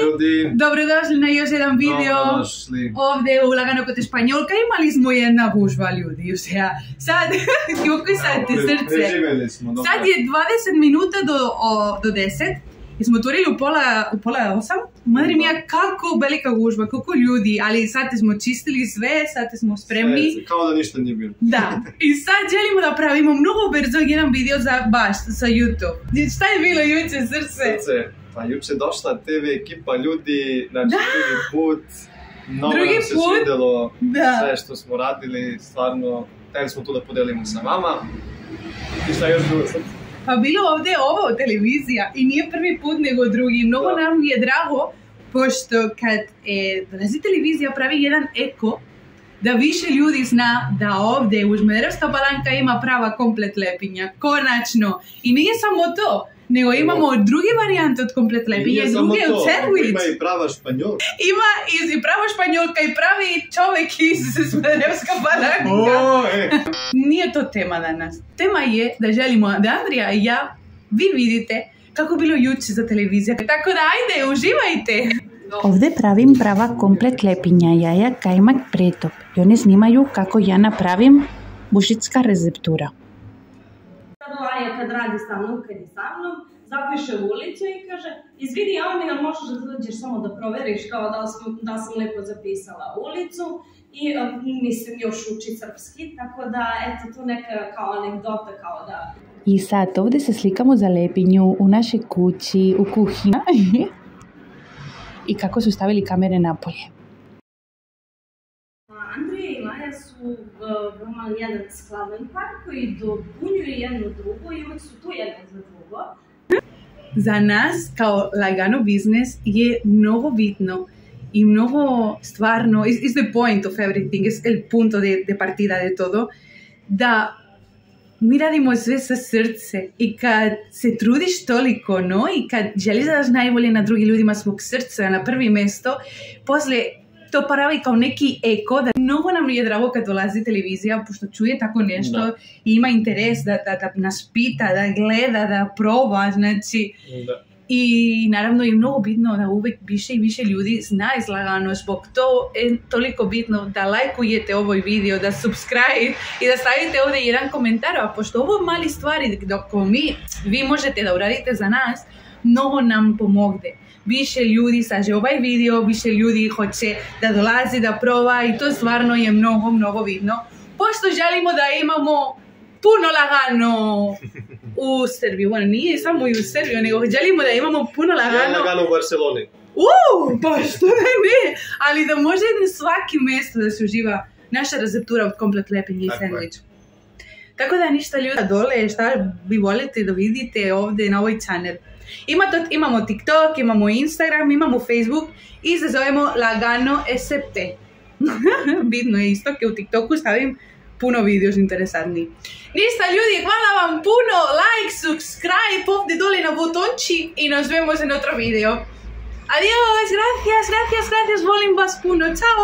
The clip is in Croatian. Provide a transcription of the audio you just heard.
ljudi. Dobrodošli na još jedan video. Dobrodošli. Ovdje u Lagano kod Španjolka imali smo jedna gužva ljudi. Sad, ukusajte srce. Preživjeli smo. Sad je 20 minuta do 10. I smo otvorili u pola 8. Madre mija, kako velika gužva, kako ljudi. Ali sad smo čistili sve, sad smo spremni. Kao da ništa nije bilo. Da. I sad želimo da pravimo mnogo brzo jedan video za YouTube. Šta je bilo juče srce? Pa juče došla TV ekipa ljudi, znači drugi put. Mnogo nam se svidjelo sve što smo radili, stvarno, htjeli smo to da podelimo sa vama. I šta još bilo srce? Pa bilo ovdje ovo televizija i nije prvi put nego drugi. Mnogo nam je drago, pošto kad dolazi televizija pravi jedan eko, da više ljudi zna da ovdje u Žmederevska Palanka ima prava komplet lepinja. Konačno. I nije samo to, nego imamo druge varijante od komplet lepinja i druge od sandwich. Ima i prava španjolka. Ima i prava španjolka i pravi čovjek iz Žmederevska Palanka. Nije to tema danas. Tema je da želimo da Andrija i ja, vi vidite kako bilo juče za televizija. Tako da ajde, uživajte! Ovdje pravim prava komplet lepinja, jaja, kajmak, pretop. I oni snimaju kako ja napravim bušicka receptura. Aja kad radi sa mnom, kad je sa mnom, zapiše ulicu i kaže izvidi, Amina, možeš da dođeš samo da proveriš kao da sam lepo zapisala ulicu i mislim još uči srpski, tako da eto tu neka kao anegdota kao da... I sad ovdje se slikamo za lepinju u našoj kući, u kuhinji i kako su stavili kamere napolje. Andrija i Maja su veoma jedan skladan par koji dopunjuju jedno drugo i uvek su tu jedno za drugo. Za nas kao Lagano biznes je mnogo bitno i mnogo stvarno, is the point of everything, es el punto de partida de todo, da mi radimo sve sa srce i kad se trudiš toliko, no, i kad želiš da daš najbolje na drugim ljudima svog srca na prvi mjesto, posle to pravi kao neki eko, da mnogo nam je drago kad dolazi televizija, pošto čuje tako nešto i ima interes da nas pita, da gleda, da proba, znači... I naravno je mnogo bitno da uvijek više i više ljudi zna iz Lagano, zbog to je toliko bitno da lajkujete ovaj video, da subscribe i da stavite ovdje jedan komentar, a pošto ovo mali stvari dok vi možete da uradite za nas, mnogo nam pomogne. Više ljudi saže ovaj video, više ljudi hoće da dolazi, da proba i to stvarno je mnogo, mnogo bitno. Pošto želimo da imamo puno Lagano u Srbiji. Bueno, nije samo i u Srbiji, nego želimo da imamo puno Lagano. Ja Lagano u Barceloni. Pa što da ne? Ali da može na svaki mjesto da se uživa naša receptura od komplet lepinja i sandviča. Tako da ništa ljudi dole, šta vi volite da vidite ovdje na ovoj channel. Imamo TikTok, imamo Instagram, imamo Facebook i se zovemo Lagano SFT. Bitno je isto, ke u TikToku stavim puno videos interesantni. Ništa ljudi, hvala vam puno, like, subscribe, ovdje dole na butonči i nos vemos en otro video. Adiós, gracias, volim vas puno, čao!